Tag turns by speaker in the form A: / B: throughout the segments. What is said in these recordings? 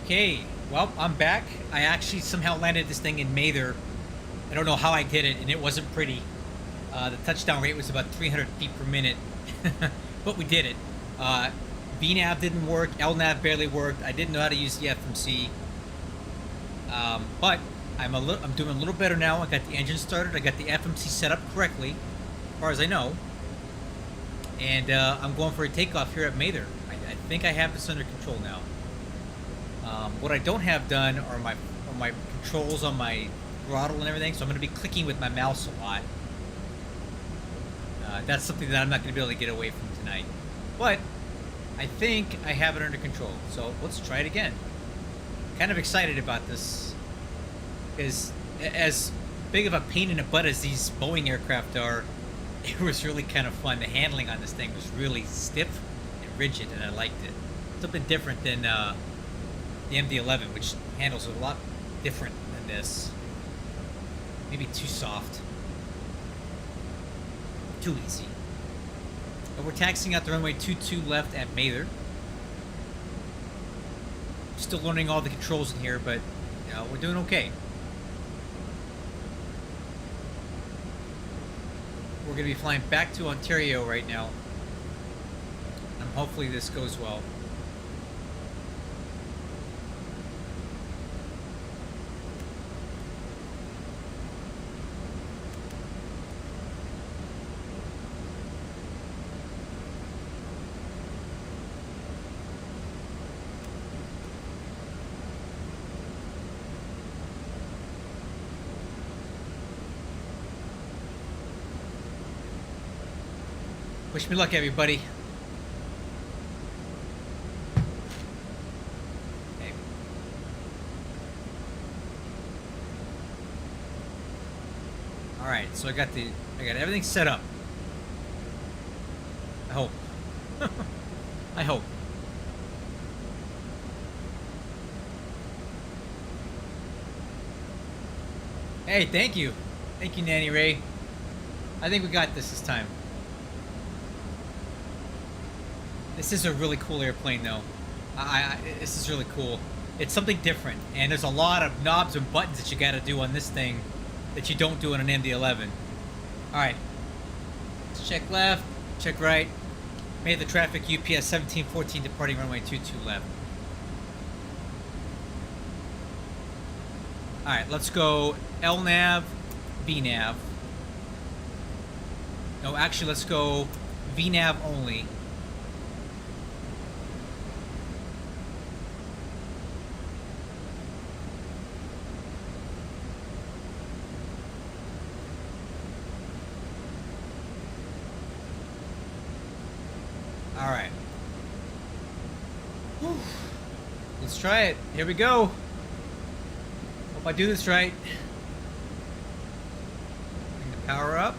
A: Okay, well, I'm back. I actually somehow landed this thing in Mather. I don't know how I did it, and it wasn't pretty. The touchdown rate was about 300 feet per minute, but we did it. Uh, VNAV didn't work. LNAV barely worked. I didn't know how to use the FMC, but I'm doing a little better now. I got the engine started. I got the FMC set up correctly, as far as I know, and I'm going for a takeoff here at Mather. I think I have this under control now. What I don't have done are my controls on my throttle and everything, so I'm going to be clicking with my mouse a lot. That's something that I'm not going to be able to get away from tonight. But I think I have it under control, so let's try it again. Kind of excited about this, because as big of a pain in the butt as these Boeing aircraft are, it was really kind of fun. The handling on this thing was really stiff and rigid, and I liked it. Something different than the MD-11, which handles a lot different than this. Maybe too soft. Too easy. But we're taxiing out the runway 22 left at Mather. Still learning all the controls in here, but you know, we're doing okay. We're going to be flying back to Ontario right now. And hopefully this goes well. Wish me luck, everybody. Okay. All right, so I got everything set up. I hope. I hope. Hey, thank you, Nanny Ray. I think we got this time. This is a really cool airplane, though. This is really cool. It's something different, and there's a lot of knobs and buttons that you got to do on this thing that you don't do on an MD-11. All right, let's check left, check right. Made the traffic UPS 1714 departing runway 22 left. All right, let's go LNAV, VNAV. No, actually, let's go VNAV only. All right. Whew. Let's try it. Here we go. Hope I do this right. Bring the power up.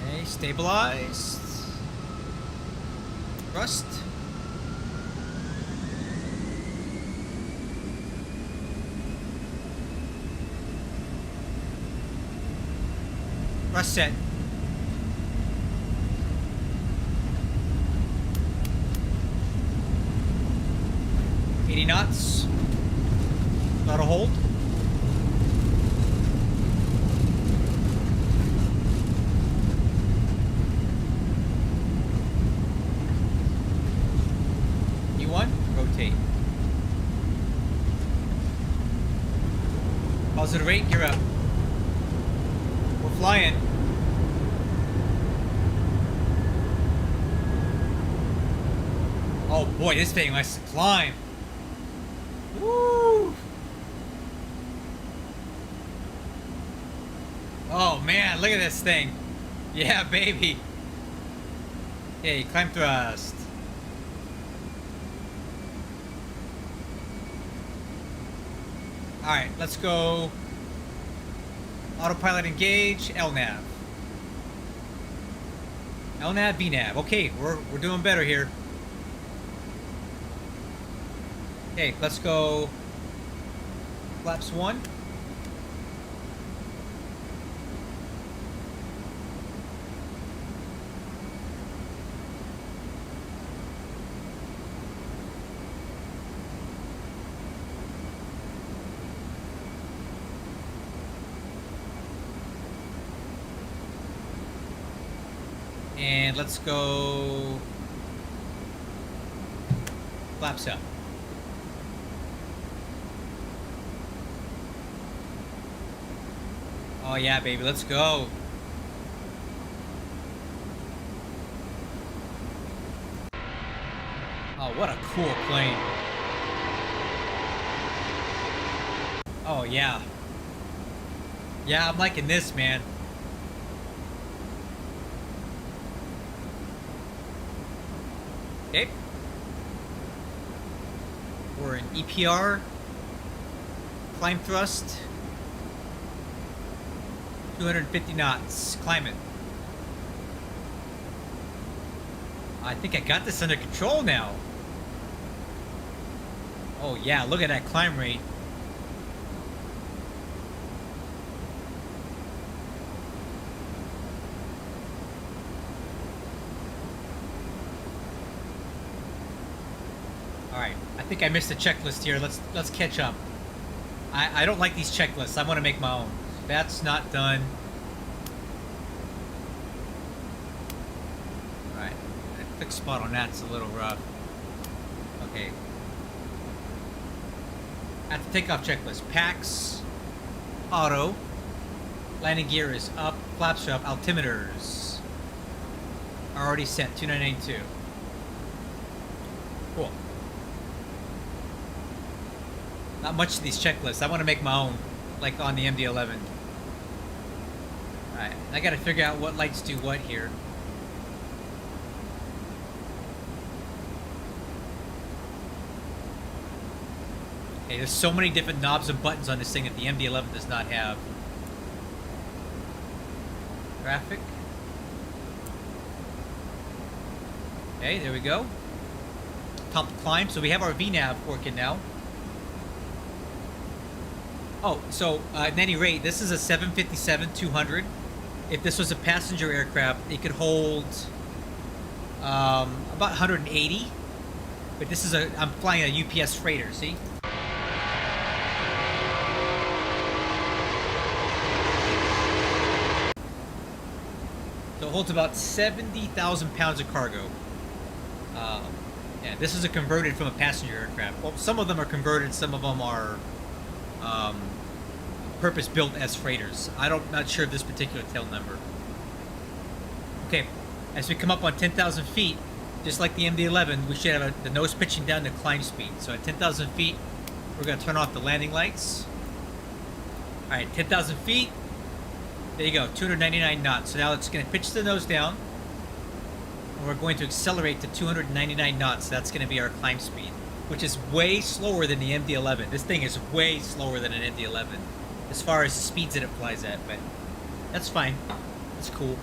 A: Okay, stabilized. Thrust. Thrust set. Knots. Not a hold. E1, rotate. Positive rate, gear up. We're flying. Oh boy, this thing likes to climb. Woo! Oh man, look at this thing. Yeah, baby. Okay, climb thrust. Alright, let's go. Autopilot engage, LNAV. LNAV, VNAV. Okay, we're doing better here. Okay, let's go flaps 1. And let's go flaps up. Oh yeah, baby, let's go. Oh, what a cool plane. Oh yeah. Yeah, I'm liking this, man. Okay. We're in EPR. Climb thrust. 250 knots. Climb it. I think I got this under control now. Oh yeah, look at that climb rate. Alright, I think I missed a checklist here. Let's catch up. I don't like these checklists. I want to make my own. That's not done. Alright. A quick spot on that's a little rough. Okay. At the takeoff checklist. Packs. Auto. Landing gear is up. Flaps are up. Altimeters are already set. 2982. Cool. Not much of these checklists. I want to make my own, like on the MD-11. Alright, I gotta figure out what lights do what here. Okay, there's so many different knobs and buttons on this thing that the MD-11 does not have. Traffic. Okay, there we go. Top climb. So we have our VNav working now. Oh, so at any rate, this is a 757-200. If this was a passenger aircraft, it could hold about 180. But this is I'm flying a UPS freighter, see? So it holds about 70,000 pounds of cargo. Yeah, this is a converted from a passenger aircraft. Well, some of them are converted, some of them are purpose-built as freighters. Not sure of this particular tail number. Okay, as we come up on 10,000 feet, just like the MD-11, we should have the nose pitching down to climb speed. So at 10,000 feet, we're going to turn off the landing lights. All right, 10,000 feet. There you go, 299 knots. So now it's going to pitch the nose down, and we're going to accelerate to 299 knots. That's going to be our climb speed, which is way slower than the MD-11. This thing is way slower than an MD-11 as far as the speeds that it flies at, but that's fine. That's cool.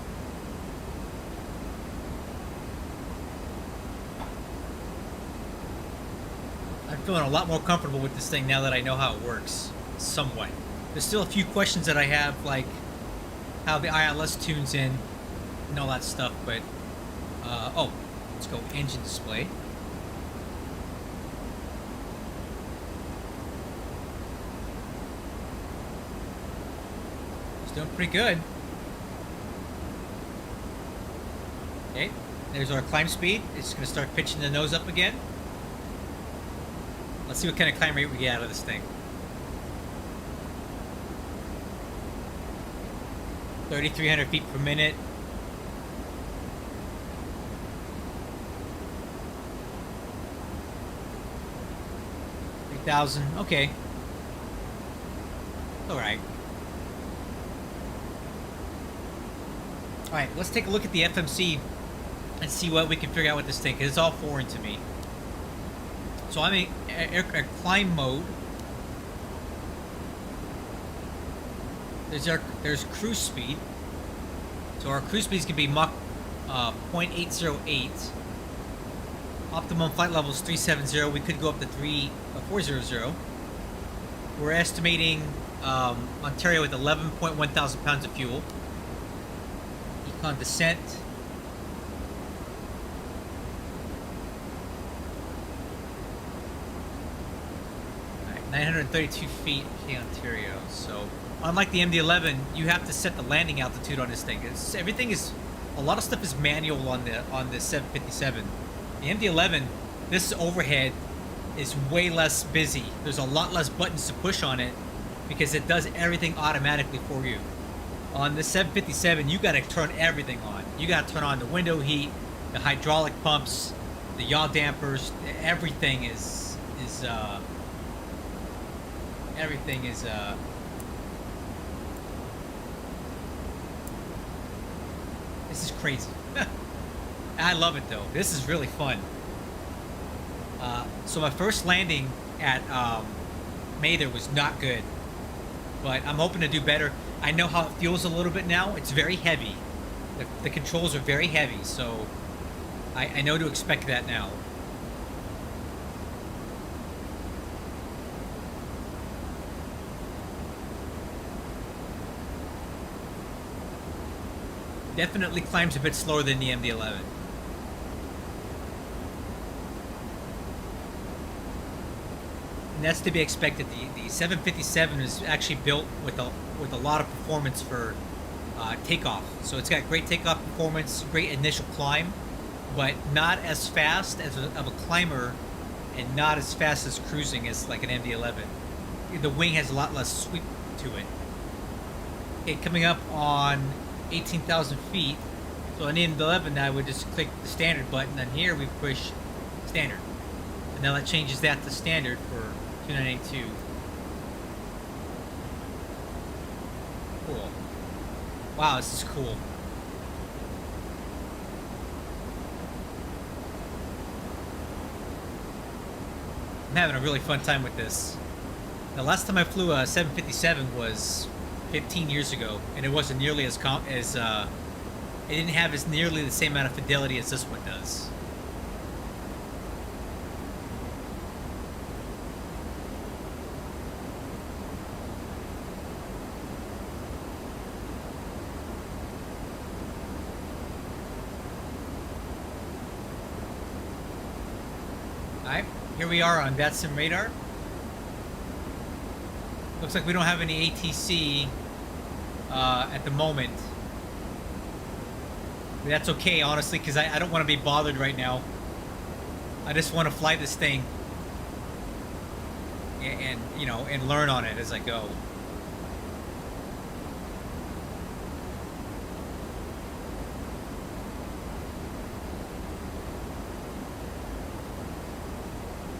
A: I'm feeling a lot more comfortable with this thing now that I know how it works, somewhat. There's still a few questions that I have, like how the ILS tunes in and all that stuff, but oh, let's go engine display. It's doing pretty good. Okay, there's our climb speed. It's going to start pitching the nose up again. Let's see what kind of climb rate we get out of this thing. 3,300 feet per minute. 3,000. Okay. Alright. Alright, let's take a look at the FMC and see what we can figure out with this thing, because it's all foreign to me. So I'm in air climb mode. There's cruise speed. So our cruise speed is going to be Mach 0.808. Optimum flight level is 370. We could go up to 400. We're estimating Ontario with 11.1 thousand pounds of fuel. Econ descent. Alright, 932 feet, okay, Ontario. So unlike the MD-11, you have to set the landing altitude on this thing. Everything is a lot of stuff is manual on the 757. The MD-11, this overhead is way less busy. There's a lot less buttons to push on it because it does everything automatically for you. On the 757, you got to turn everything on. You got to turn on the window heat, the hydraulic pumps, the yaw dampers. Everything is everything is this is crazy. I love it though. This is really fun. So my first landing at Mather was not good, but I'm hoping to do better. I know how it feels a little bit now. It's very heavy. The controls are very heavy, so I know to expect that now. Definitely climbs a bit slower than the MD-11. And that's to be expected. The 757 is actually built with a lot of performance for takeoff. So it's got great takeoff performance, great initial climb, but not as fast as of a climber, and not as fast as cruising as like an MD-11. The wing has a lot less sweep to it. Okay, coming up on 18,000 feet. So on the MD-11, I would just click the standard button, and here we push standard, and now that changes that to standard for 2982. Cool. Wow, this is cool. I'm having a really fun time with this. The last time I flew a 757 was 15 years ago, and it wasn't nearly as it didn't have as nearly the same amount of fidelity as this one does. Alright, here we are on VATSIM radar. Looks like we don't have any ATC at the moment. But that's okay, honestly, because I don't want to be bothered right now. I just want to fly this thing and you know, and learn on it as I go.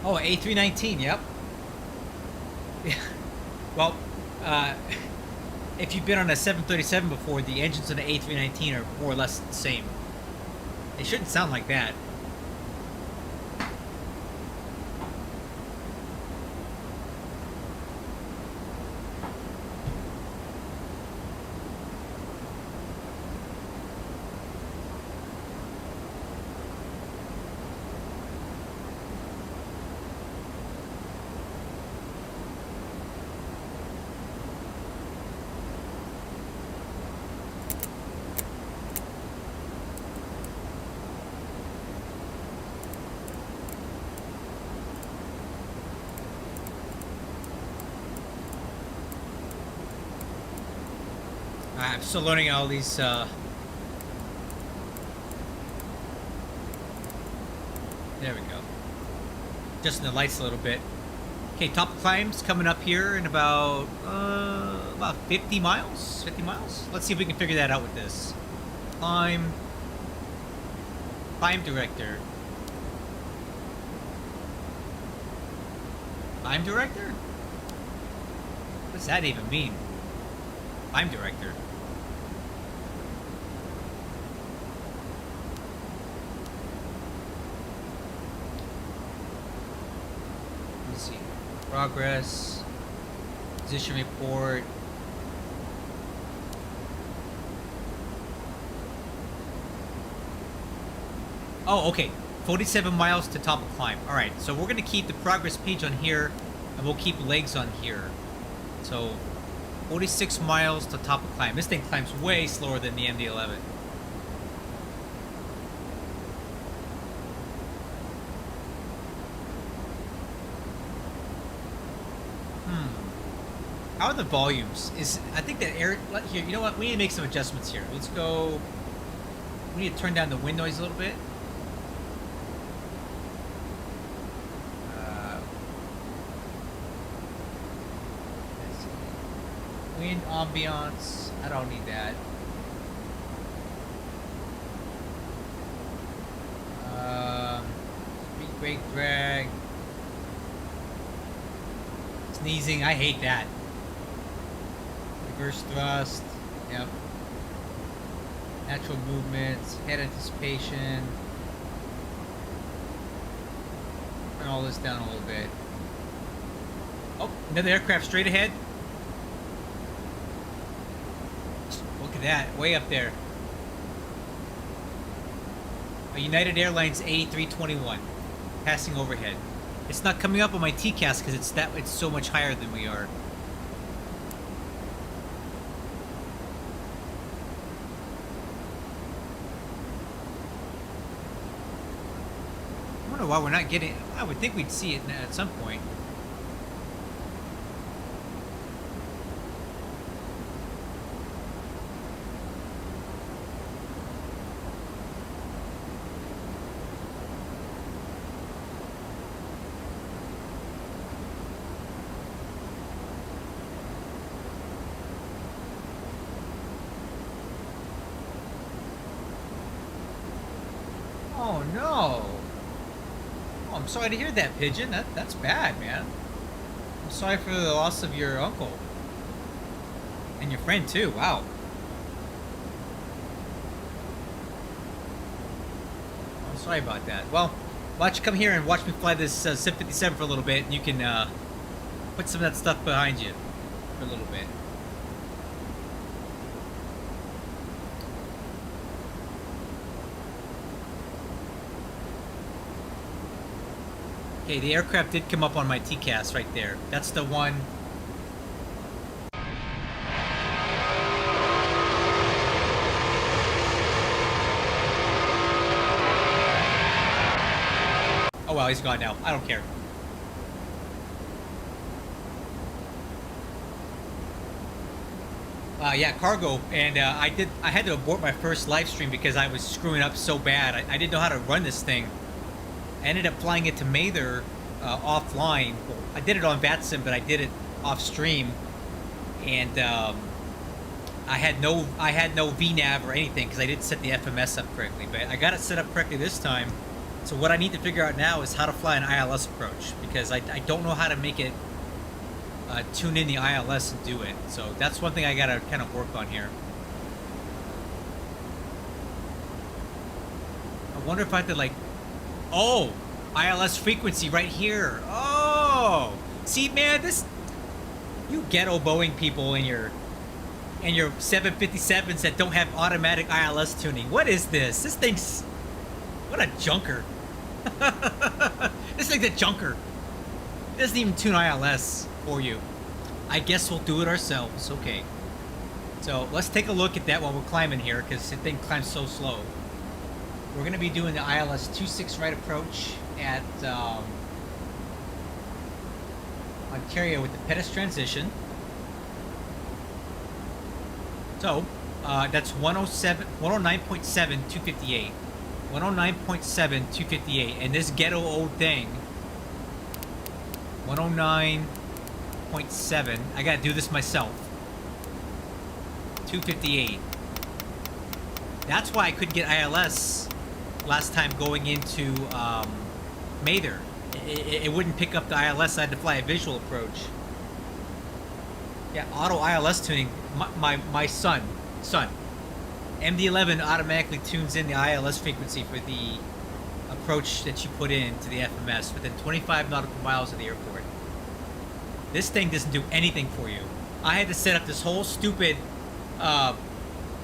A: Oh, A319, yep. Yeah. Well, if you've been on a 737 before, the engines on the A319 are more or less the same. They shouldn't sound like that. I'm still learning all these, there we go. Just in the lights a little bit. Okay, top climbs coming up here in about 50 miles? 50 miles? Let's see if we can figure that out with this. Climb director. Climb director? What does that even mean? Climb director. Let's see. Progress. Position report. Oh, okay. 47 miles to top of climb. Alright, so we're going to keep the progress page on here, and we'll keep legs on here. So, 46 miles to top of climb. This thing climbs way slower than the MD-11. How are the volumes? I think that air... Here, you know what? We need to make some adjustments here. Let's go... We need to turn down the wind noise a little bit. Let's see. Wind ambiance. I don't need that. Speed brake drag. Sneezing. I hate that. Reverse thrust. Yep. Natural movements, head anticipation. Turn all this down a little bit. Oh, another aircraft straight ahead. Look at that, way up there. A United Airlines A321 passing overhead. It's not coming up on my TCAS because it's so much higher than we are. Why we're not getting. I would think we'd see it at some point. Oh no. I'm sorry to hear that, Pigeon. That's bad, man. I'm sorry for the loss of your uncle. And your friend, too. Wow. I'm sorry about that. Well, why don't you come here and watch me fly this SIP 57 for a little bit, and you can put some of that stuff behind you for a little bit. Okay, the aircraft did come up on my TCAS right there. That's the one. Oh well, he's gone now. I don't care. Yeah, cargo, and I had to abort my first live stream because I was screwing up so bad. I didn't know how to run this thing. I ended up flying it to Mather offline. Well, I did it on VATSIM, but I did it off stream, and I had no VNAV or anything because I didn't set the FMS up correctly. But I got it set up correctly this time. So what I need to figure out now is how to fly an ILS approach because I don't know how to make it tune in the ILS and do it. So that's one thing I gotta kind of work on here. I wonder if I could like. Oh, ILS frequency right here. Oh, see, man, this you ghetto Boeing people and your 757s that don't have automatic ILS tuning. What is this? This thing's what a junker. This thing's a junker. It doesn't even tune ILS for you. I guess we'll do it ourselves. Okay. So let's take a look at that while we're climbing here because the thing climbs so slow. We're going to be doing the ILS 26 right approach at Ontario with the Pettus transition. So that's 109.7, 258. 109.7, 258. And this ghetto old thing, 109.7. I got to do this myself. 258. That's why I couldn't get ILS last time going into Mather. It wouldn't pick up the ILS. I had to fly a visual approach. Yeah, auto ILS tuning. My son, MD-11 automatically tunes in the ILS frequency for the approach that you put in to the FMS within 25 nautical miles of the airport. This thing doesn't do anything for you. I had to set up this whole stupid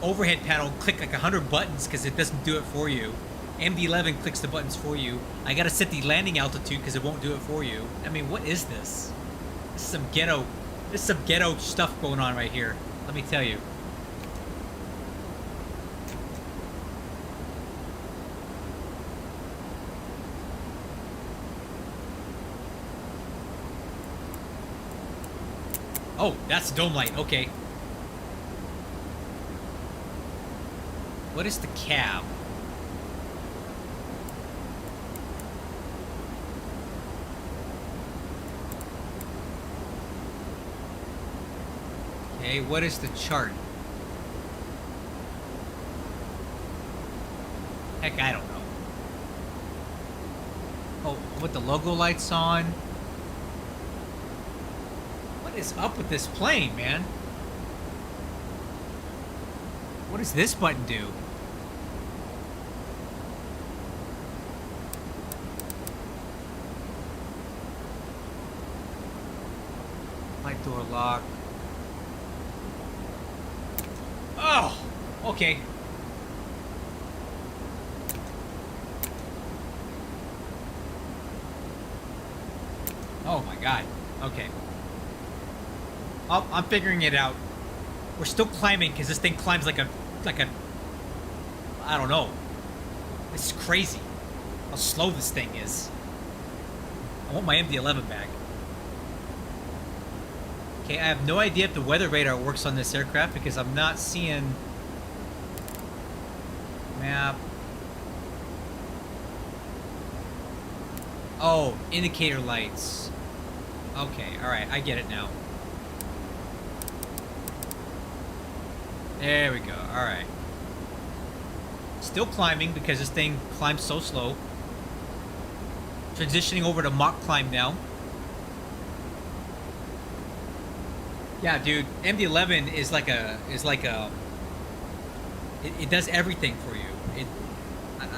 A: overhead panel, click like 100 buttons because it doesn't do it for you. MD-11 clicks the buttons for you. I gotta set the landing altitude because it won't do it for you. I mean, what is this? This is some ghetto stuff going on right here. Let me tell you. Oh, that's dome light. Okay. What is the cab? Okay, what is the chart? Heck, I don't know. Oh, with the logo lights on? What is up with this plane, man? What does this button do? Light door lock. Oh, okay. Oh my god. Okay. Oh, I'm figuring it out. We're still climbing because this thing climbs like a, I don't know. This is crazy. How slow this thing is. I want my MD-11 back. Okay, I have no idea if the weather radar works on this aircraft because I'm not seeing map. Oh, indicator lights. Okay, alright, I get it now. There we go, alright. Still climbing because this thing climbs so slow. Transitioning over to Mach climb now. Yeah, dude, MD-11 is like a, it does everything for you.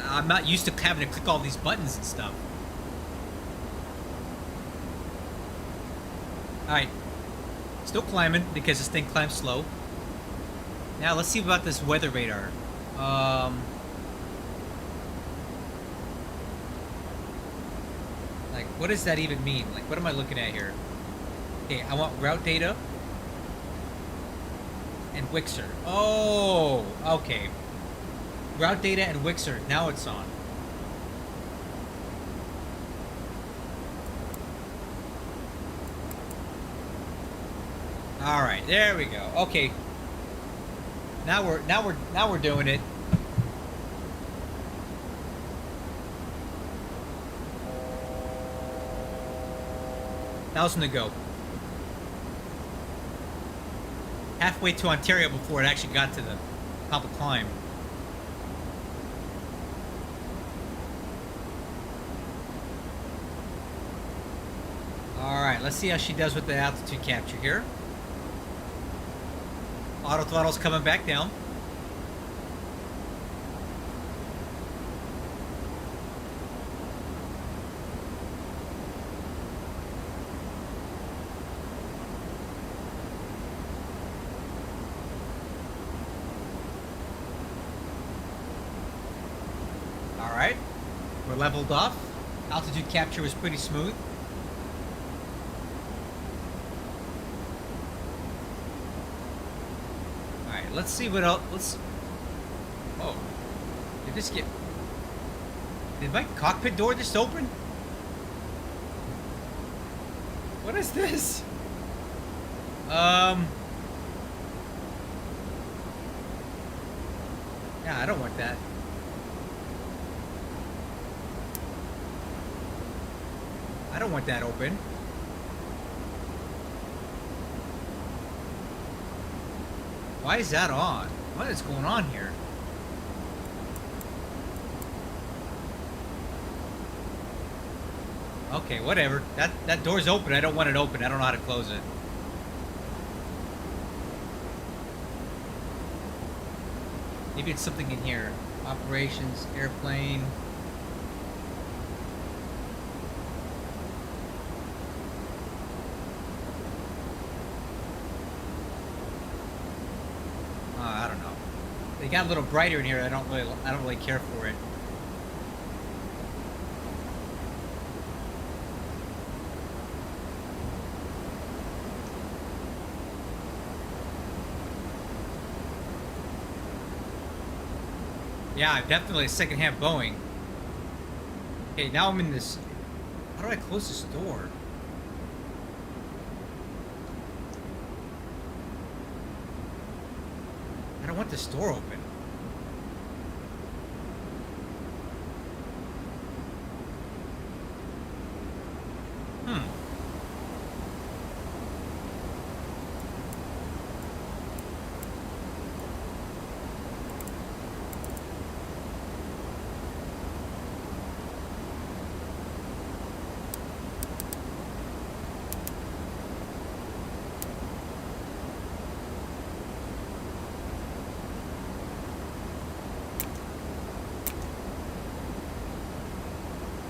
A: I'm not used to having to click all these buttons and stuff. Alright. Still climbing because this thing climbs slow. Now let's see about this weather radar. Like, what does that even mean? Like, what am I looking at here? Okay, I want route data. And Wixer. Oh, okay. Route data and Wixer. Now it's on. All right, there we go. Okay. Now we're doing it. $1,000 to go. Halfway to Ontario before it actually got to the top of the climb. Alright, let's see how she does with the altitude capture here. Auto throttle's coming back down. Alright, we're leveled off. Altitude capture was pretty smooth. Alright, let's see what else. Oh. Did this get. Did my cockpit door just open? What is this? Yeah, I don't want that. I don't want that open. Why is that on? What is going on here? Okay, whatever. That door's open. I don't want it open. I don't know how to close it. Maybe it's something in here. Operations, airplane. I don't know. They got a little brighter in here. I don't really care for it. Yeah, definitely a second-hand Boeing. Okay, now I'm in this. How do I close this door? I don't want this door open.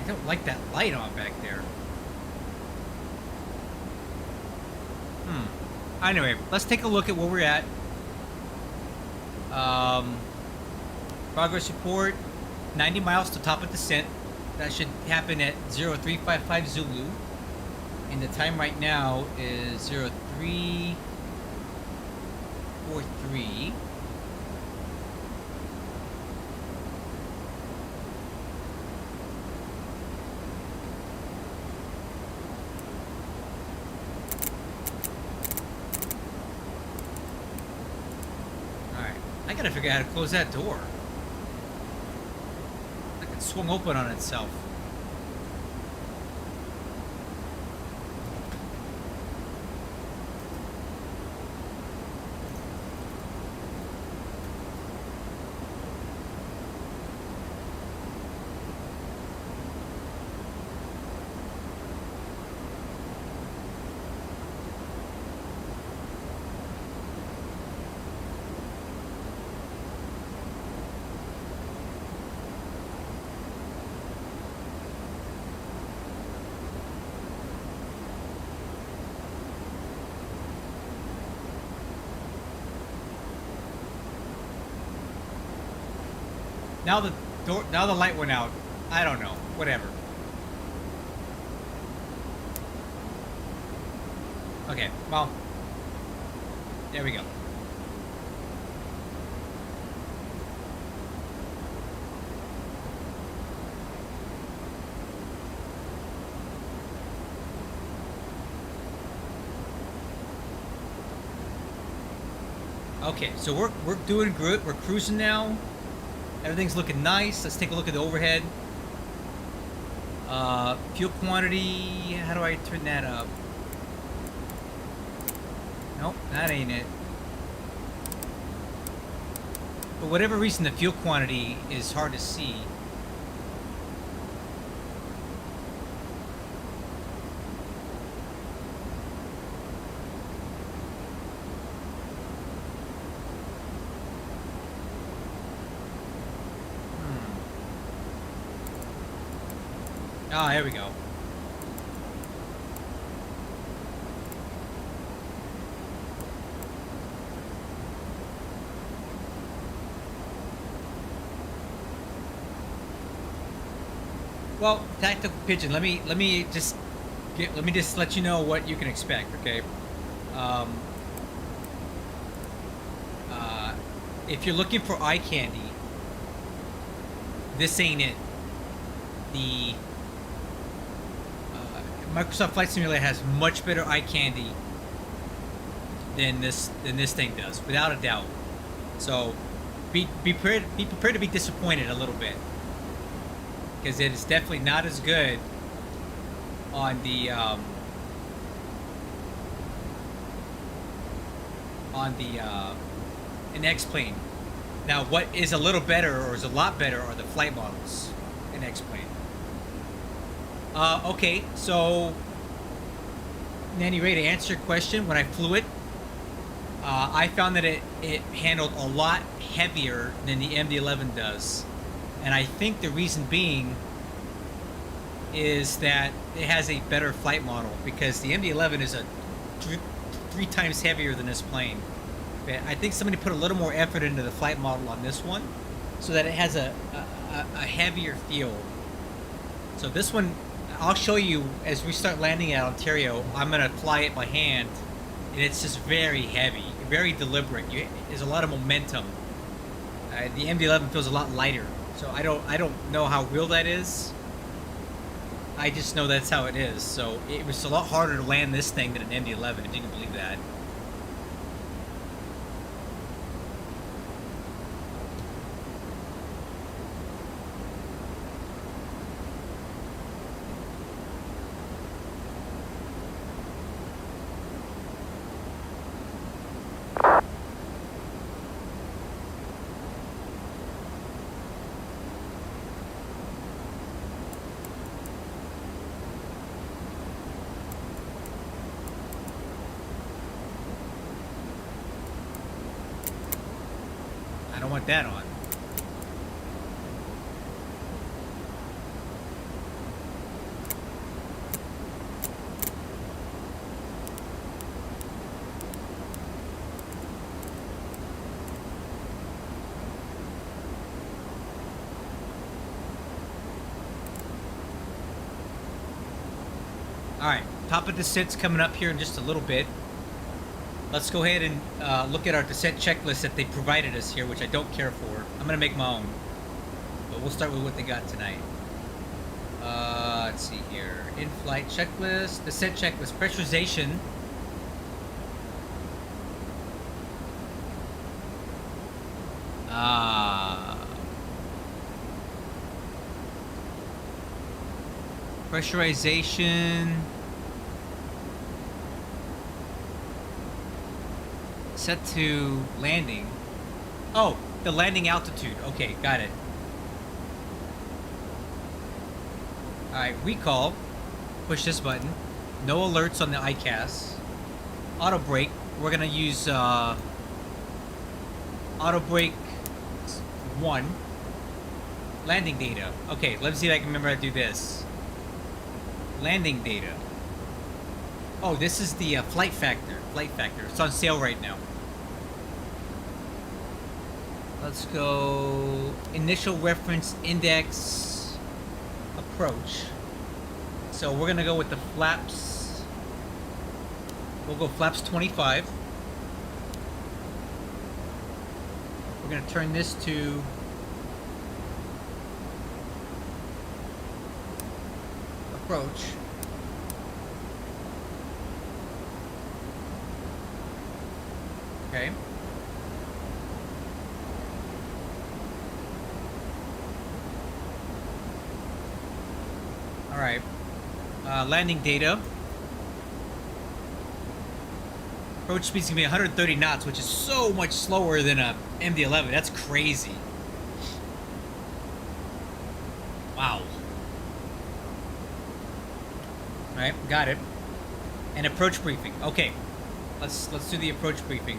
A: don't like that light on back there. Anyway, let's take a look at where we're at. Progress report, 90 miles to top of descent. That should happen at 0355 Zulu. And the time right now is 0343. I gotta figure out how to close that door. Like it swung open on itself. Now the door, now the light went out. I don't know. Whatever. Okay, well, there we go. Okay, so we're doing good. We're cruising now. Everything's looking nice. Let's take a look at the overhead. Fuel quantity. How do I turn that up? Nope, that ain't it. For whatever reason, the fuel quantity is hard to see. Ah, here we go. Well, tactical pigeon. Let me just let you know what you can expect. Okay. If you're looking for eye candy, this ain't it. The Microsoft Flight Simulator has much better eye candy than this thing does, without a doubt. So be prepared to be disappointed a little bit, because it is definitely not as good on the an X-Plane. Now, what is a little better, or is a lot better, are the flight models in X-Plane. Okay, so at any rate, to answer your question, when I flew it, I found that it handled a lot heavier than the MD-11 does. And I think the reason being is that it has a better flight model, because the MD-11 is three times heavier than this plane. But I think somebody put a little more effort into the flight model on this one, so that it has a heavier feel. So this one, I'll show you as we start landing at Ontario. I'm gonna fly it by hand, and it's just very heavy, very deliberate. There's a lot of momentum. The MD-11 feels a lot lighter, so I don't know how real that is. I just know that's how it is. So it was a lot harder to land this thing than an MD-11, if you can believe that. I don't want that on. Alright, top of descent's coming up here in just a little bit. Let's go ahead and look at our descent checklist that they provided us here, which I don't care for. I'm going to make my own. But we'll start with what they got tonight. Let's see here. In-flight checklist, descent checklist, pressurization. Pressurization. Set to landing. Oh, the landing altitude. Okay, got it. Alright, recall. Push this button. No alerts on the ICAS. Auto brake. We're gonna use auto brake 1. Landing data. Okay, let's see if I can remember how to do this. Landing data. Oh, this is the flight factor. Flight factor. It's on sale right now. Let's go initial reference index approach. So we're gonna go with the flaps. We'll go flaps 25. We're gonna turn this to approach. Okay. All right. Landing data. Approach speed's gonna be 130 knots, which is so much slower than a MD-11. That's crazy. Wow. All right, got it. And approach briefing. Okay, let's do the approach briefing.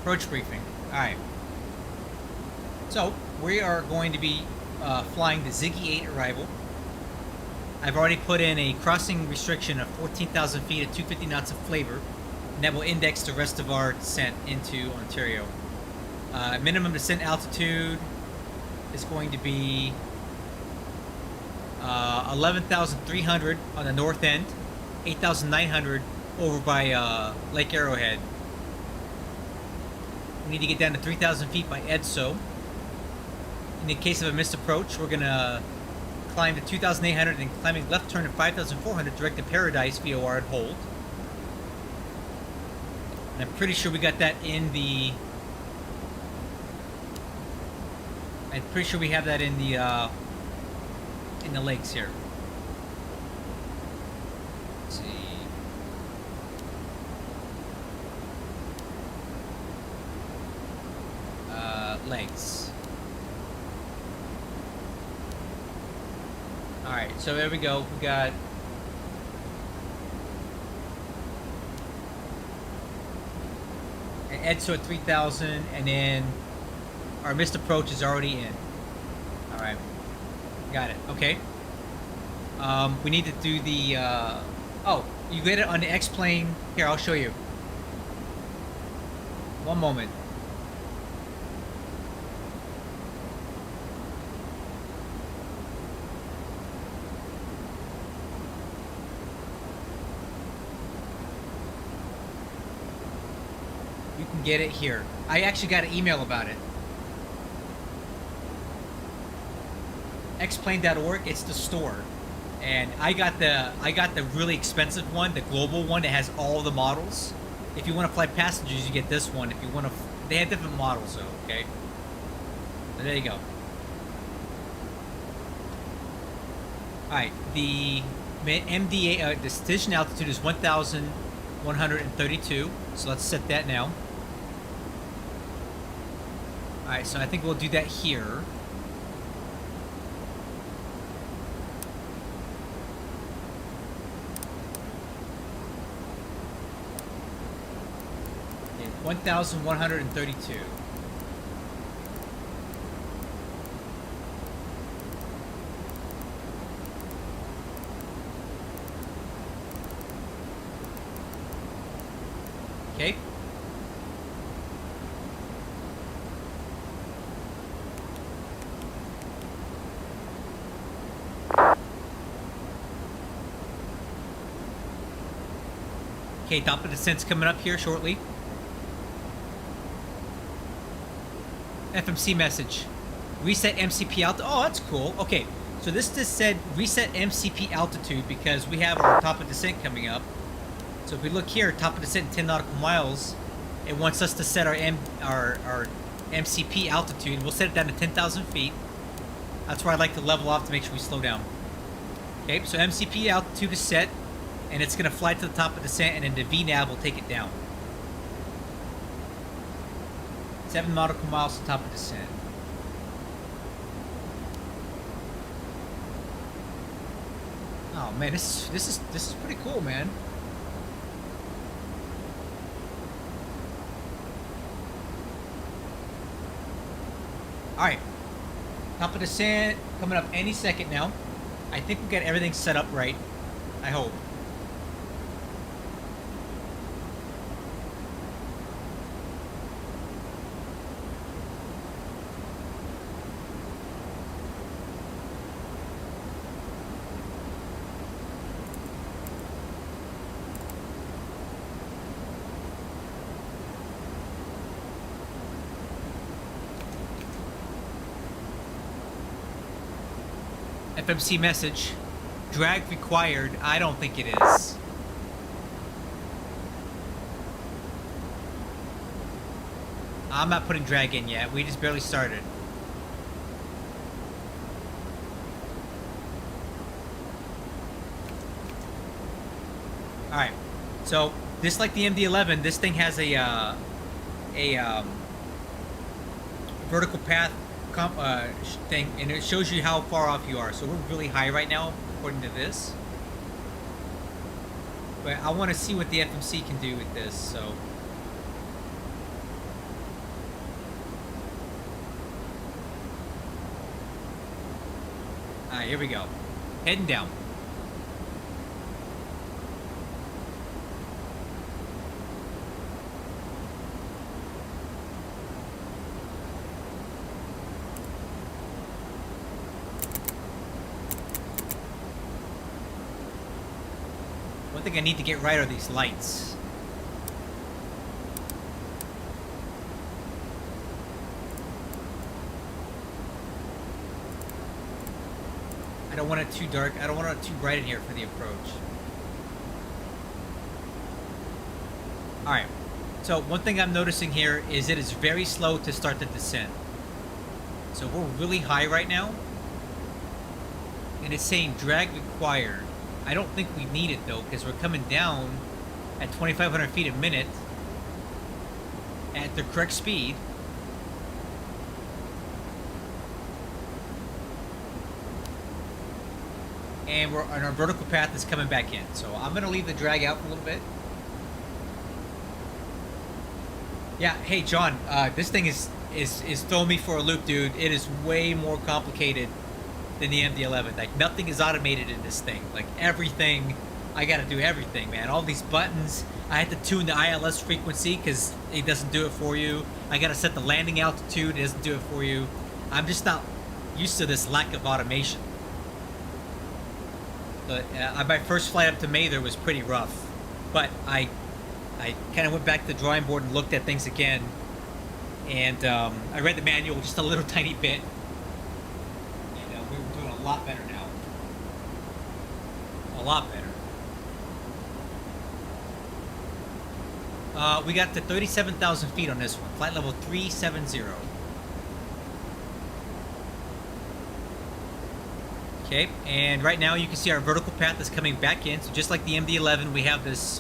A: Approach briefing. All right. So we are going to be flying the Ziggy 8 arrival. I've already put in a crossing restriction of 14,000 feet at 250 knots of flavor, and that will index the rest of our descent into Ontario. Minimum descent altitude is going to be 11,300 on the north end, 8,900 over by Lake Arrowhead. We need to get down to 3,000 feet by EDSO. In the case of a missed approach, we're going to climb to 2,800 and climbing left turn at 5,400 direct to Paradise VOR and hold. And I'm pretty sure we got that in the... I'm pretty sure we have that in the lakes here. Let's see. Lakes. Alright, so there we go. We got an EDSO at 3,000, and then our missed approach is already in. Alright. Got it. Okay. We need to do the... oh, you get it on the X-plane. Here, I'll show you. One moment. You can get it here. I actually got an email about it. Xplane.org, it's the store. And I got the really expensive one, the global one that has all the models. If you want to fly passengers, you get this one. If you want to, they have different models though, okay? So there you go. Alright, the MDA, the decision altitude is 1,132. So let's set that now. Alright, so I think we'll do that here. Okay, 1,132. Okay. Okay, top of descent's coming up here shortly. FMC message. Reset MCP altitude. Oh, that's cool. Okay, so this just said reset MCP altitude because we have our top of descent coming up. So if we look here, top of descent 10 nautical miles, it wants us to set our MCP altitude. We'll set it down to 10,000 feet. That's where I'd like to level off to make sure we slow down. Okay, so MCP altitude is set, and it's going to fly to the top of descent, and then the VNAV will take it down. 7 nautical miles to top of descent. Oh man, this is pretty cool, man. All right, top of descent coming up any second now. I think we got everything set up right. I hope. FMC message. Drag required. I don't think it is. I'm not putting drag in yet. We just barely started. Alright. So, just like the MD-11, this thing has a vertical path thing, and it shows you how far off you are. So we're really high right now according to this, but I want to see what the FMC can do with this. So alright, here we go, heading down. One thing I need to get right are these lights. I don't want it too dark. I don't want it too bright in here for the approach. Alright. So one thing I'm noticing here is it is very slow to start the descent. So we're really high right now. And it's saying drag required. I don't think we need it though, because we're coming down at 2,500 feet a minute at the correct speed. And our vertical path is coming back in. So I'm going to leave the drag out for a little bit. Yeah, hey John, this thing is throwing me for a loop, dude. It is way more complicated than the MD-11. Like, nothing is automated in this thing. Like, everything, I gotta do everything, man. All these buttons, I had to tune the ILS frequency because it doesn't do it for you. I gotta set the landing altitude, it doesn't do it for you. I'm just not used to this lack of automation. But my first flight up to Mather was pretty rough. But I kind of went back to the drawing board and looked at things again. And I read the manual just a little tiny bit. We're doing a lot better now. A lot better. We got to 37,000 feet on this one. Flight level 370. Okay, and right now you can see our vertical path is coming back in. So just like the MD-11, we have this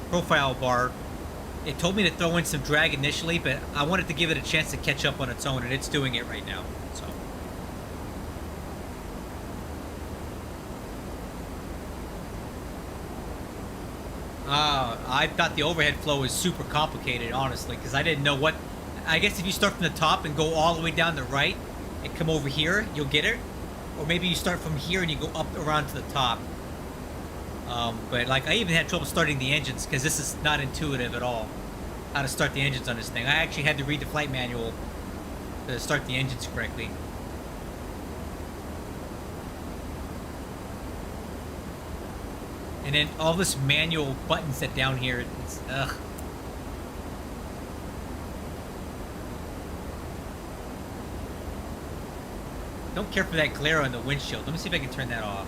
A: profile bar. It told me to throw in some drag initially, but I wanted to give it a chance to catch up on its own, and it's doing it right now. So. I thought the overhead flow was super complicated, honestly, because I didn't know what... I guess if you start from the top and go all the way down the right and come over here, you'll get it. Or maybe you start from here and you go up around to the top. But like, I even had trouble starting the engines because this is not intuitive at all, how to start the engines on this thing. I actually had to read the flight manual to start the engines correctly. And then all this manual buttons that down here, it's, ugh. Don't care for that glare on the windshield. Let me see if I can turn that off.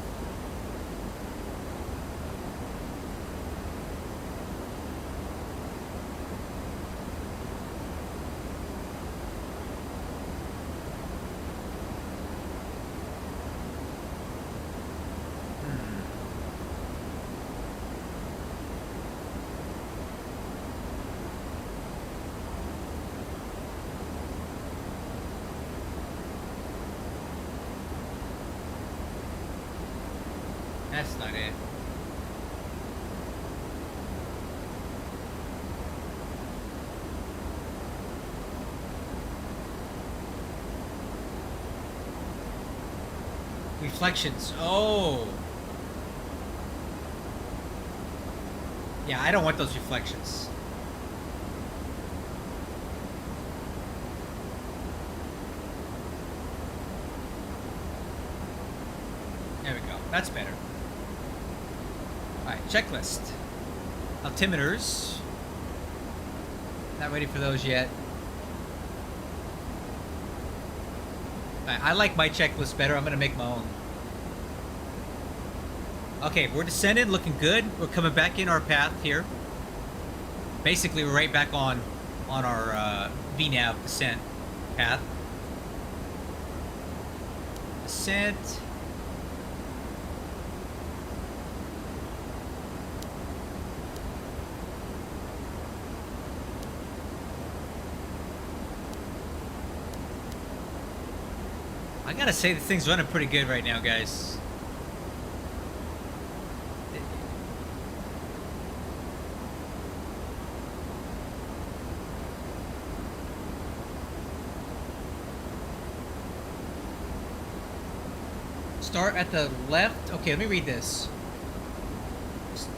A: That's not it. Reflections. Oh. Yeah, I don't want those reflections. There we go. That's better. Alright, checklist. Altimeters. Not ready for those yet. Alright, I like my checklist better. I'm going to make my own. Okay, we're descending, looking good. We're coming back in our path here. Basically, we're right back on our VNAV descent path. Descent. I gotta say, this thing's running pretty good right now, guys. Start at the left. Okay, let me read this.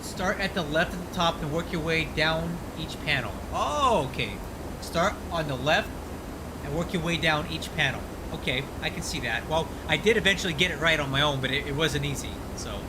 A: Start at the left at the top and work your way down each panel. Oh, okay. Start on the left and work your way down each panel. Okay, I can see that. Well, I did eventually get it right on my own, but it wasn't easy, so.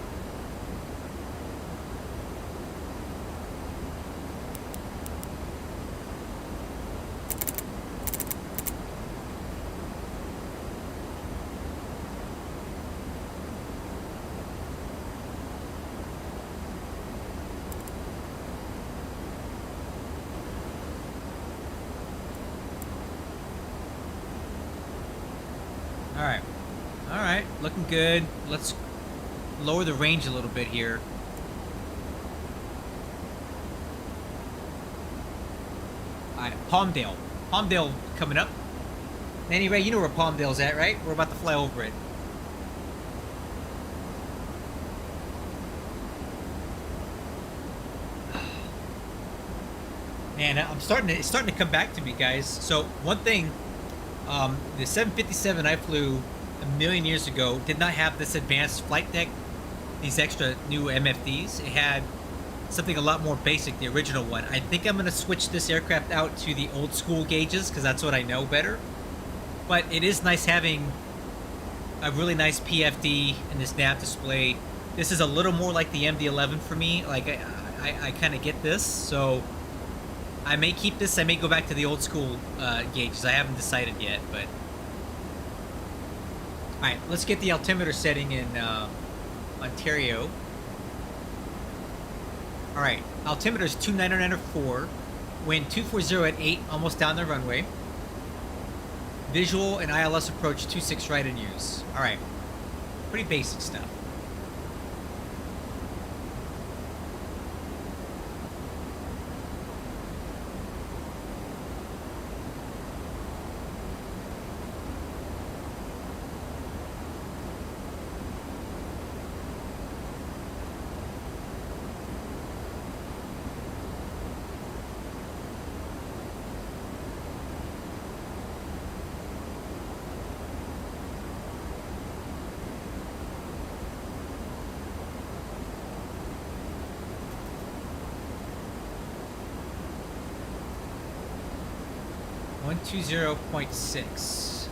A: Alright, looking good. Let's lower the range a little bit here. Alright, Palmdale. Palmdale coming up. Anyway, you know where Palmdale's at, right? We're about to fly over it. Man, it's starting to come back to me, guys. So one thing, the 757 I flew a million years ago did not have this advanced flight deck, these extra new MFDs. It had something a lot more basic, the original one. I think I'm going to switch this aircraft out to the old school gauges because that's what I know better. But it is nice having a really nice PFD and this nav display. This is a little more like the MD-11 for me. Like, I kind of get this, so I may keep this. I may go back to the old school gauges. I haven't decided yet, but... Alright, let's get the altimeter setting in Ontario. Alright, altimeter is 2994. Wind 240 at 8, almost down the runway. Visual and ILS approach 26 right in use. Alright, pretty basic stuff. One 120.6.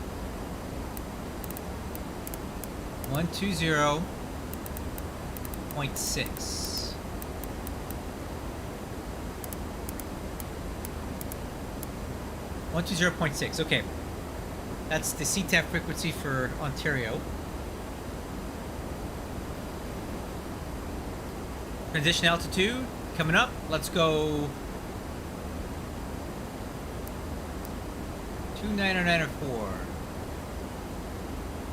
A: 120.6. 120.6. Okay. That's the CTAF frequency for Ontario. Transition altitude coming up. Let's go 29904.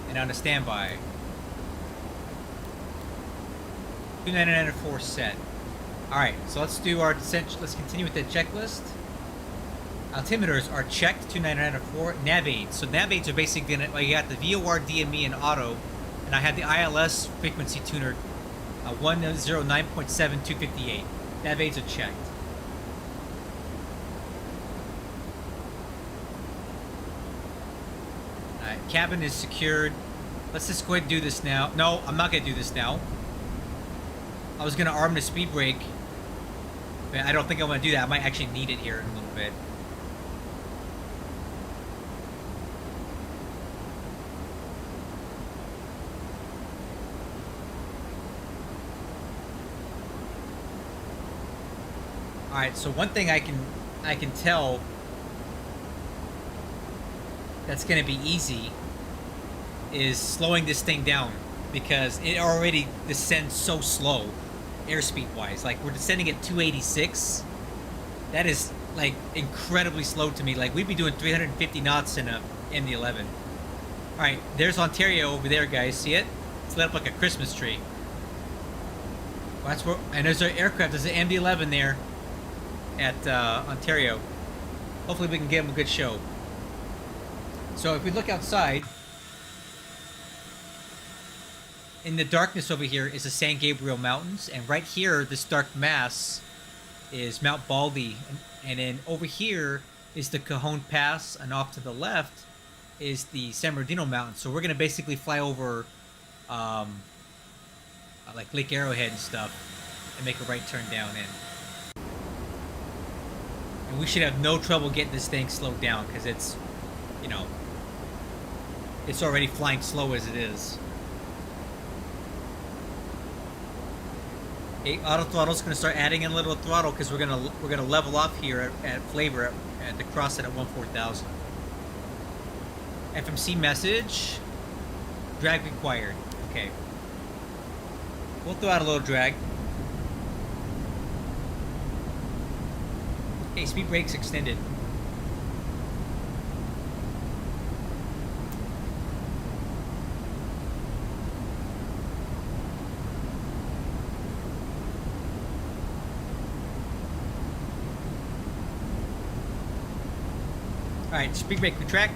A: And on a standby. 29904 set. Alright, so let's do our descent. Let's continue with the checklist. Altimeters are checked, 29904. Nav aids. So nav aids are basically gonna, well, you got the VOR, DME, and auto. And I had the ILS frequency tuner, 109.7258. Nav aids are checked. Alright, cabin is secured. Let's just go ahead and do this now. No, I'm not gonna do this now. I was gonna arm the speed brake, but I don't think I'm gonna do that. I might actually need it here in a little bit. All right, so one thing I can tell that's gonna be easy is slowing this thing down, because it already descends so slow airspeed wise. Like, we're descending at 286. That is like incredibly slow to me. Like, we'd be doing 350 knots in a MD-11. All right, there's Ontario over there, guys. See it? It's lit up like a Christmas tree. Well, that's where, and there's our aircraft. There's an MD-11 there at Ontario. Hopefully we can give them a good show. So if we look outside, in the darkness over here is the San Gabriel Mountains, and right here, this dark mass is Mount Baldy, and then over here is the Cajon Pass, and off to the left is the San Bernardino Mountains. So we're gonna basically fly over like Lake Arrowhead and stuff, and make a right turn down in. And we should have no trouble getting this thing slowed down, because it's, you know, it's already flying slow as it is. Okay, auto throttle's gonna start adding in a little throttle, because we're gonna level off here at Flavor at the cross it at 14,000. FMC message, drag required. Okay, we'll throw out a little drag. Okay, speed brakes extended. Alright, speed brake retract.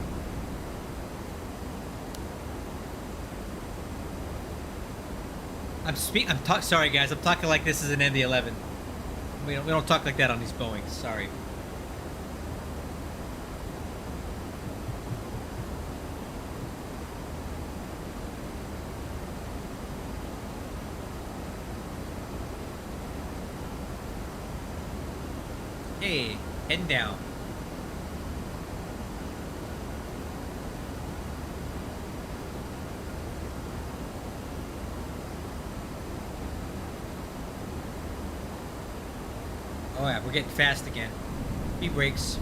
A: Sorry guys, I'm talking like this is an MD-11. We don't talk like that on these Boeings, sorry. Hey, heading down. Oh yeah, we're getting fast again. Speed brakes.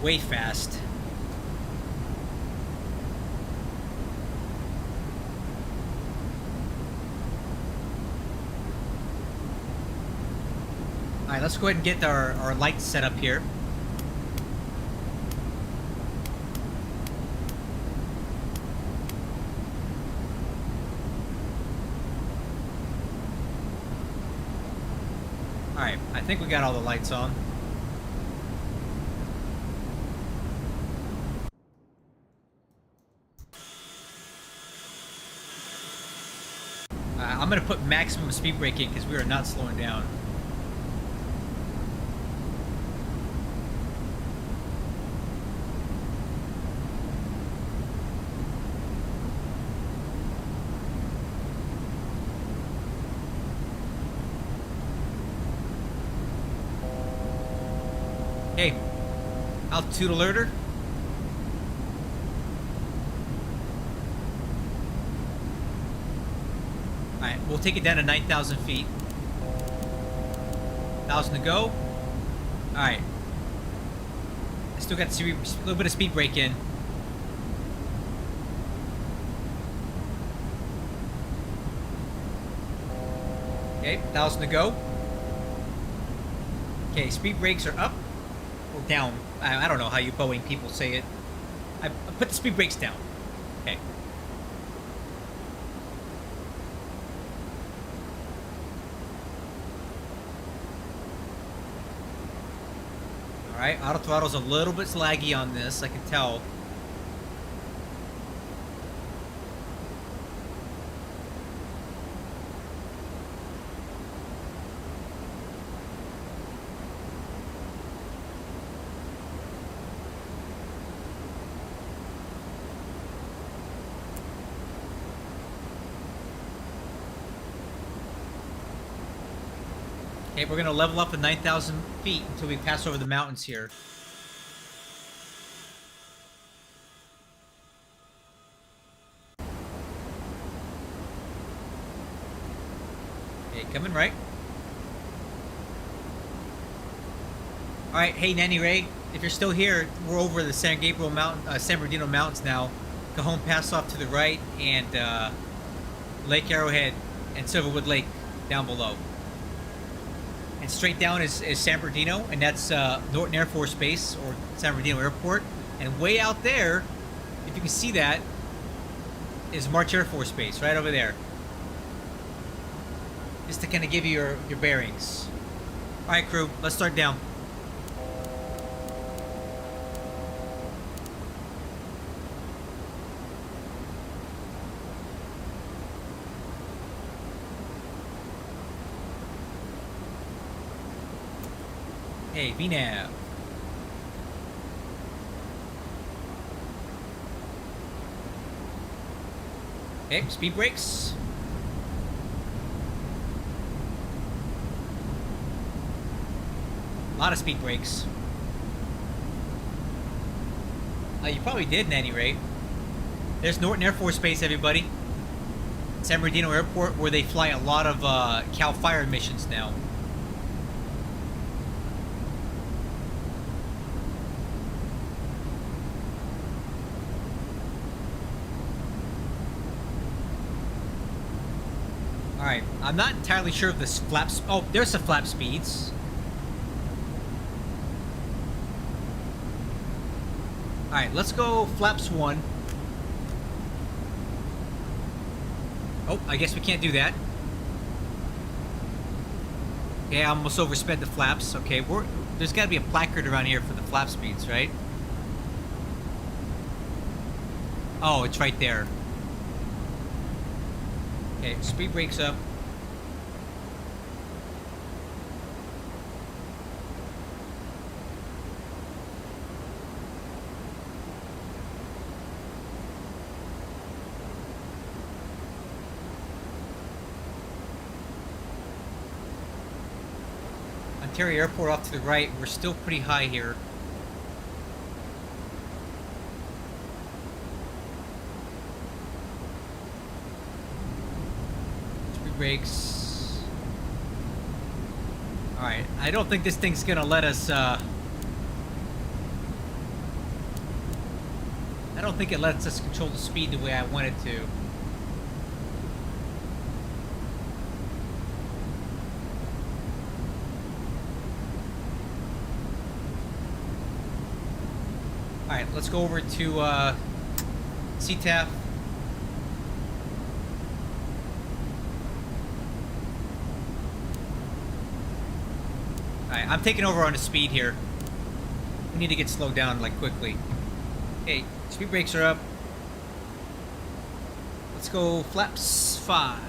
A: Way fast. Alright, let's go ahead and get our lights set up here. Alright, I think we got all the lights on. I'm going to put maximum speed braking because we are not slowing down. Okay, altitude alerter. Alright, we'll take it down to 9,000 feet. 1,000 to go. All right. I still got a little bit of speed brake in. Okay, 1,000 to go. Okay, speed brakes are up or down. I don't know how you Boeing people say it. I put the speed brakes down. Okay. Alright, auto throttle's a little bit laggy on this, I can tell. Okay, we're gonna level up to 9,000 feet until we pass over the mountains here. Okay, coming right. Alright, hey Nanny Ray, if you're still here, we're over the San Bernardino Mountains now. Cajon Pass off to the right, and Lake Arrowhead and Silverwood Lake down below. And straight down is San Bernardino, and that's Norton Air Force Base, or San Bernardino Airport. And way out there, if you can see that, is March Air Force Base, right over there. Just to kind of give you your bearings. Alright crew, let's start down. Hey, VNAV. Okay, speed brakes. A lot of speed brakes. You probably did, Nanny Ray. There's Norton Air Force Base, everybody. San Bernardino Airport, where they fly a lot of CAL FIRE missions now. Alright, I'm not entirely sure of this flaps. Oh, there's the flap speeds. Alright, let's go flaps 1. Oh, I guess we can't do that. Okay, I almost oversped the flaps. Okay, there's got to be a placard around here for the flap speeds, right? Oh, it's right there. Okay, speed brakes up. Ontario Airport off to the right. We're still pretty high here. Brakes. Alright, I don't think this thing's gonna let us, I don't think it lets us control the speed the way I want it to. Alright, let's go over to, CTAF. Alright, I'm taking over on the speed here. We need to get slowed down, like, quickly. Okay, speed brakes are up. Let's go flaps 5.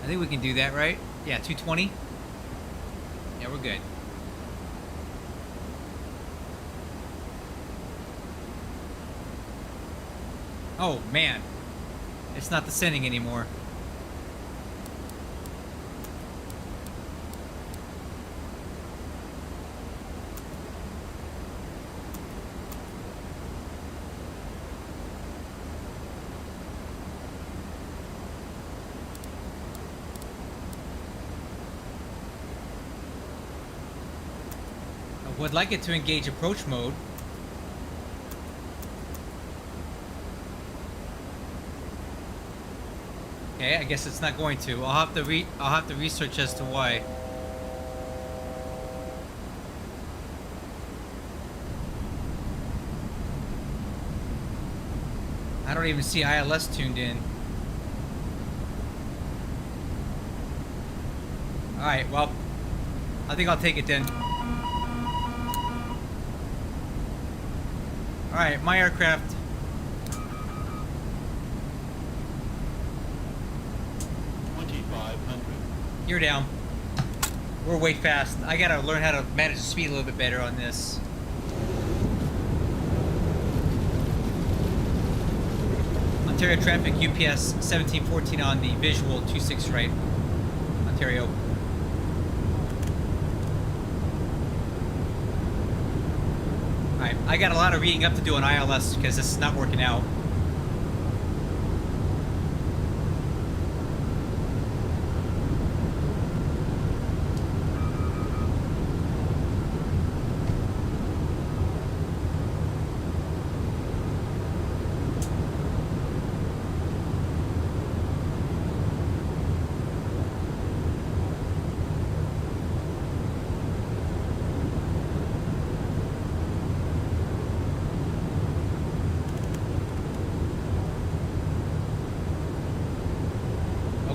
A: I think we can do that, right? Yeah, 220. Yeah, we're good. Oh, man. It's not descending anymore. would like it to engage approach mode. Okay, I guess it's not going to. I'll have to research as to why. I don't even see ILS tuned in. Alright, well, I think I'll take it then. Alright, my aircraft. You're down. We're way fast. I gotta learn how to manage the speed a little bit better on this. Ontario traffic, UPS 1714 on the visual 26 right. Ontario. Alright, I got a lot of reading up to do on ILS because this is not working out.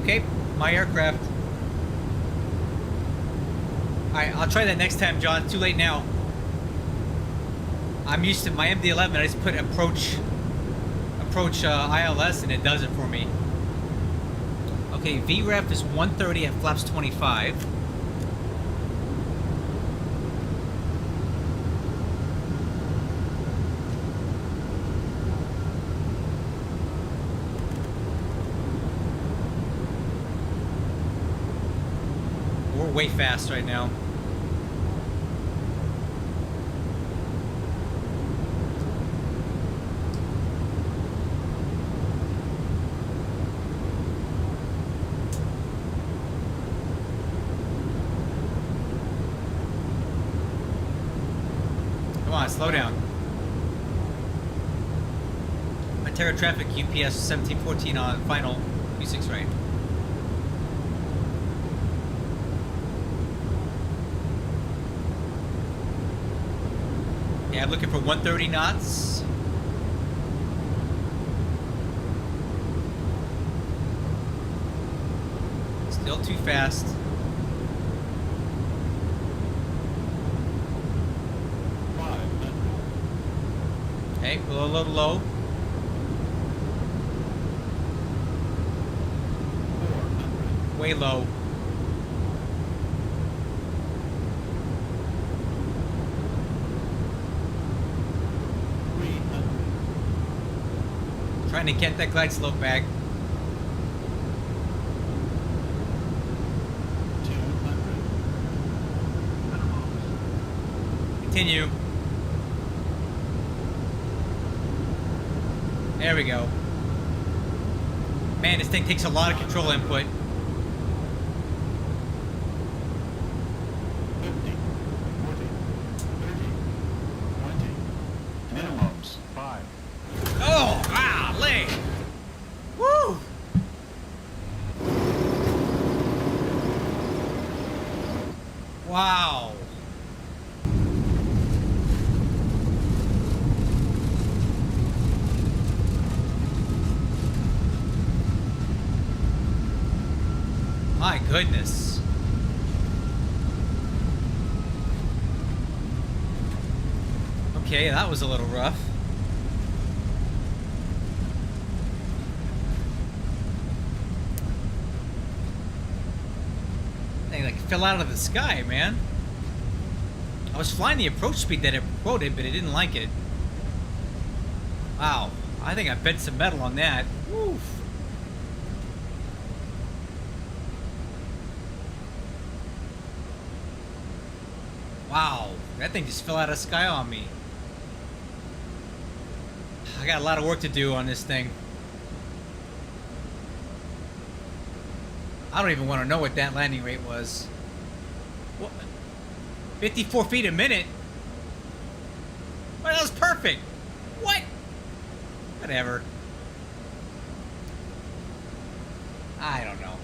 A: Okay, my aircraft. Alright, I'll try that next time, John. It's too late now. I'm used to my MD-11. I just put approach ILS and it does it for me. Okay, VREF is 130 at flaps 25. We're way fast right now. Come on, slow down. Ontario traffic, UPS 1714 on final, Q6 right. Yeah, I'm looking for 130 knots. Still too fast. Okay, a little low. Way low. Trying to get that glide slope back. 200. Continue. There we go. Man, this thing takes a lot of control input.
B: 50, 40, 30, 20. Minimums, 5.
A: Oh, wow, lay. Woo! Wow. My goodness. Okay, that was a little rough. Thing like fell out of the sky, man. I was flying the approach speed that it quoted, but it didn't like it. Wow. I think I bent some metal on that. Woof. Wow, that thing just fell out of the sky on me. I got a lot of work to do on this thing. I don't even want to know what that landing rate was. What? 54 feet a minute? perfect. What? Whatever. I don't know.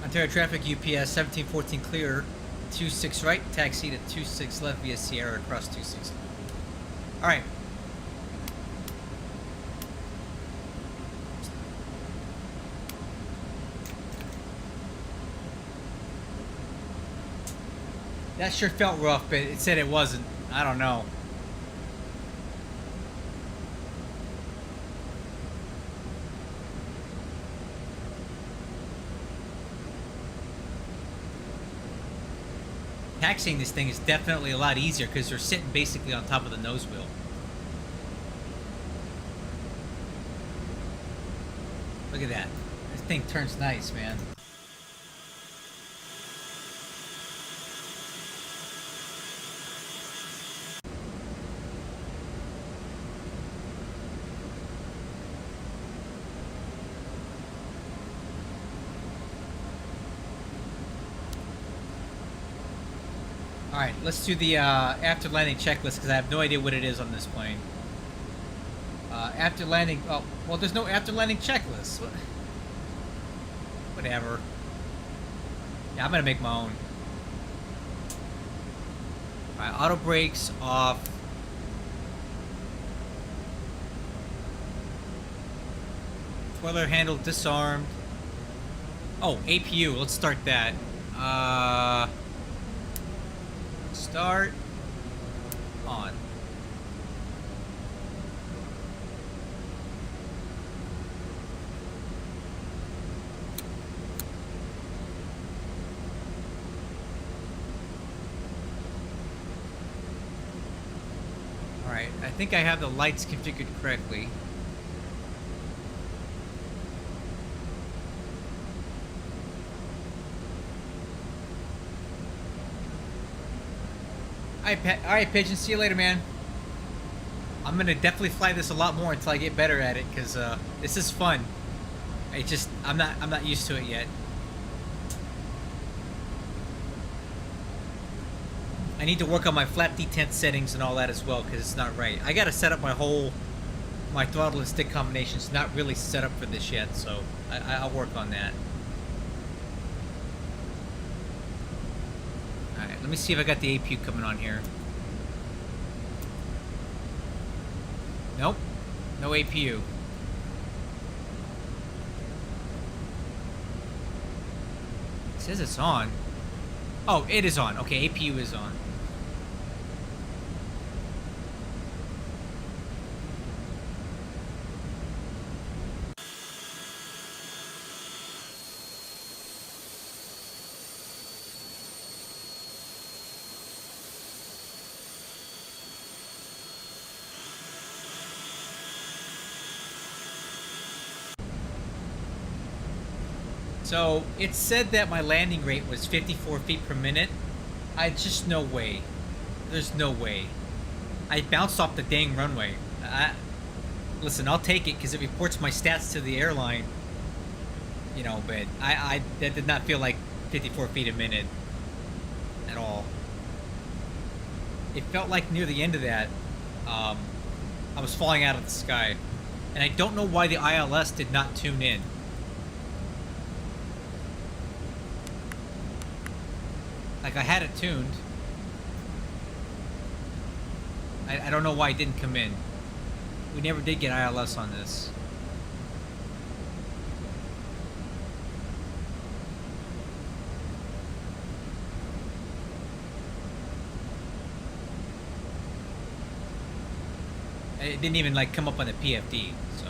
A: Ontario traffic UPS 1714 clear, 26 right, taxi to 26 left via Sierra across 26. All right. That sure felt rough, but it said it wasn't. I don't know. Taxiing this thing is definitely a lot easier because they're sitting basically on top of the nose wheel. Look at that. This thing turns nice, man. Alright, let's do the after landing checklist because I have no idea what it is on this plane. After landing... Oh, well, there's no after landing checklist. Whatever. Yeah, I'm going to make my own. Alright, auto brakes off. Spoiler handle disarmed. Oh, APU. Let's start that. Start on. Alright, I think I have the lights configured correctly. Alright, Pigeon, see you later, man. I'm gonna definitely fly this a lot more until I get better at it, because this is fun. I'm not used to it yet. I need to work on my flat detent settings and all that as well, because it's not right. I gotta set up my throttle and stick combination. It's not really set up for this yet, so I'll work on that. Alright, let me see if I got the APU coming on here. Nope, no APU. It says it's on. Oh, it is on. Okay, APU is on. So, it said that my landing rate was 54 feet per minute. Just no way. There's no way. I bounced off the dang runway. Listen, I'll take it because it reports my stats to the airline. You know, but that did not feel like 54 feet a minute at all. It felt like near the end of that, I was falling out of the sky. And I don't know why the ILS did not tune in. Like, I had it tuned. I don't know why it didn't come in. We never did get ILS on this. It didn't even, like, come up on the PFD, so...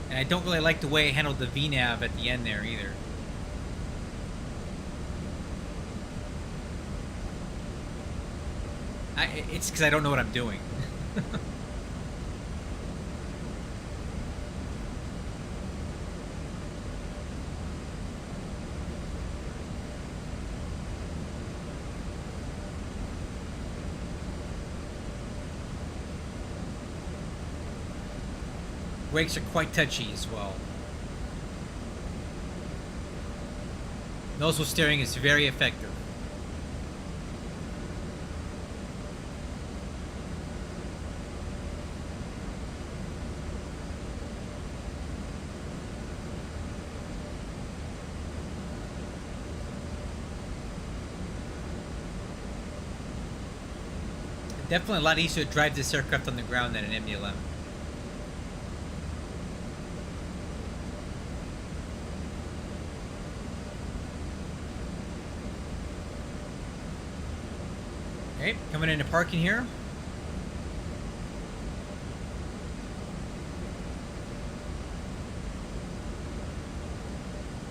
A: And I don't really like the way it handled the VNAV at the end there either. It's because I don't know what I'm doing. brakes are quite touchy as well. Nozzle steering is very effective. Definitely a lot easier to drive this aircraft on the ground than an MD-11. Okay, coming into parking here.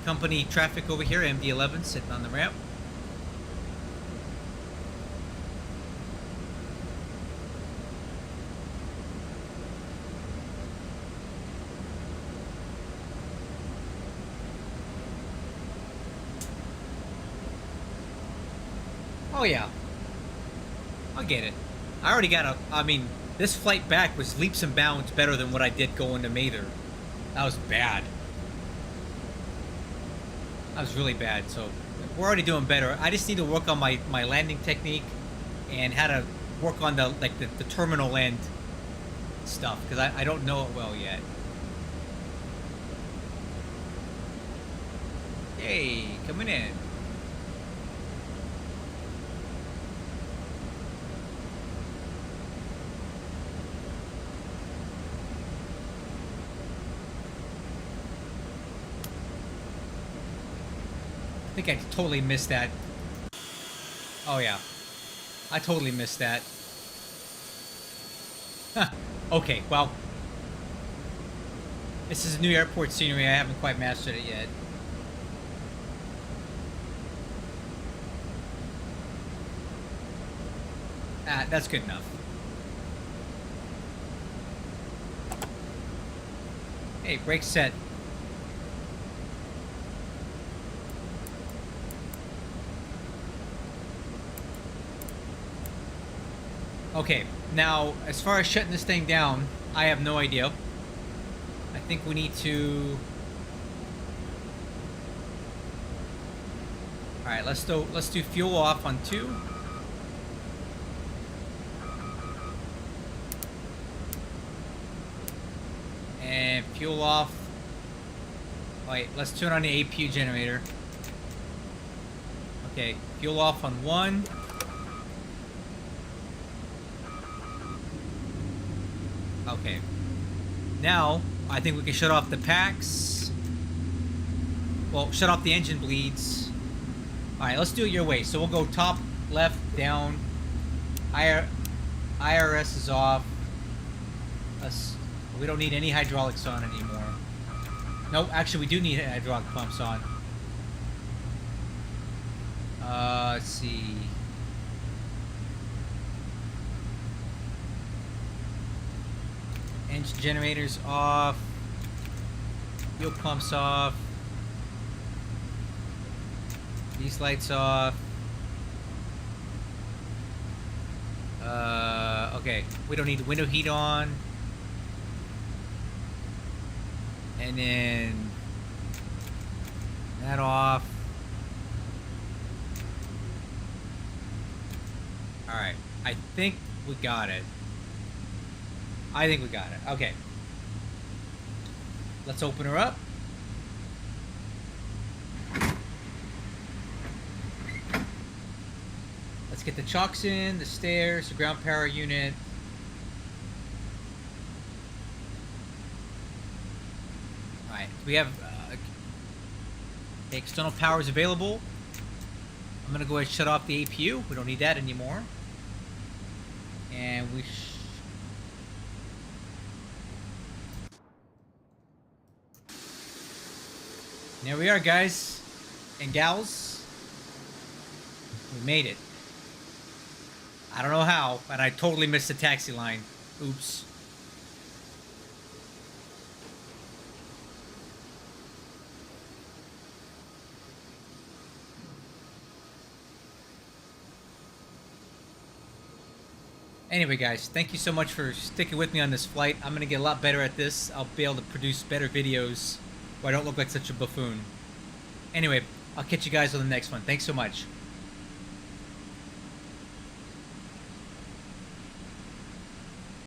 A: Company traffic over here, MD-11 sitting on the ramp. Oh yeah, I'll get it. I already got a, I mean, this flight back was leaps and bounds better than what I did going to Mather. That was bad. That was really bad, so we're already doing better. I just need to work on my landing technique and how to work on the terminal end stuff, because I don't know it well yet. Hey, coming in. I think I totally missed that. Oh yeah, I totally missed that. Huh. Okay, well, this is a new airport scenery. I haven't quite mastered it yet. Ah, that's good enough. Hey, brake set. Okay, now, as far as shutting this thing down, I have no idea. I think we need to... Alright, let's do fuel off on 2. And fuel off... Wait, let's turn on the APU generator. Okay, fuel off on 1. Okay. Now, I think we can shut off the packs. Well, shut off the engine bleeds. Alright, let's do it your way. So we'll go top, left, down. IRS is off. We don't need any hydraulics on anymore. Nope, actually we do need hydraulic pumps on. Let's see. Engine generators off. Fuel pumps off. These lights off. Okay. We don't need the window heat on. And then that off. Alright. I think we got it. I think we got it. Okay. Let's open her up. Let's get the chocks in, the stairs, the ground power unit. Alright, we have external powers available. I'm going to go ahead and shut off the APU. We don't need that anymore. And we... There we are, guys and gals. We made it. I don't know how, but I totally missed the taxi line. Oops. Anyway, guys, thank you so much for sticking with me on this flight. I'm gonna get a lot better at this. I'll be able to produce better videos where I don't look like such a buffoon. Anyway, I'll catch you guys on the next one. Thanks so much.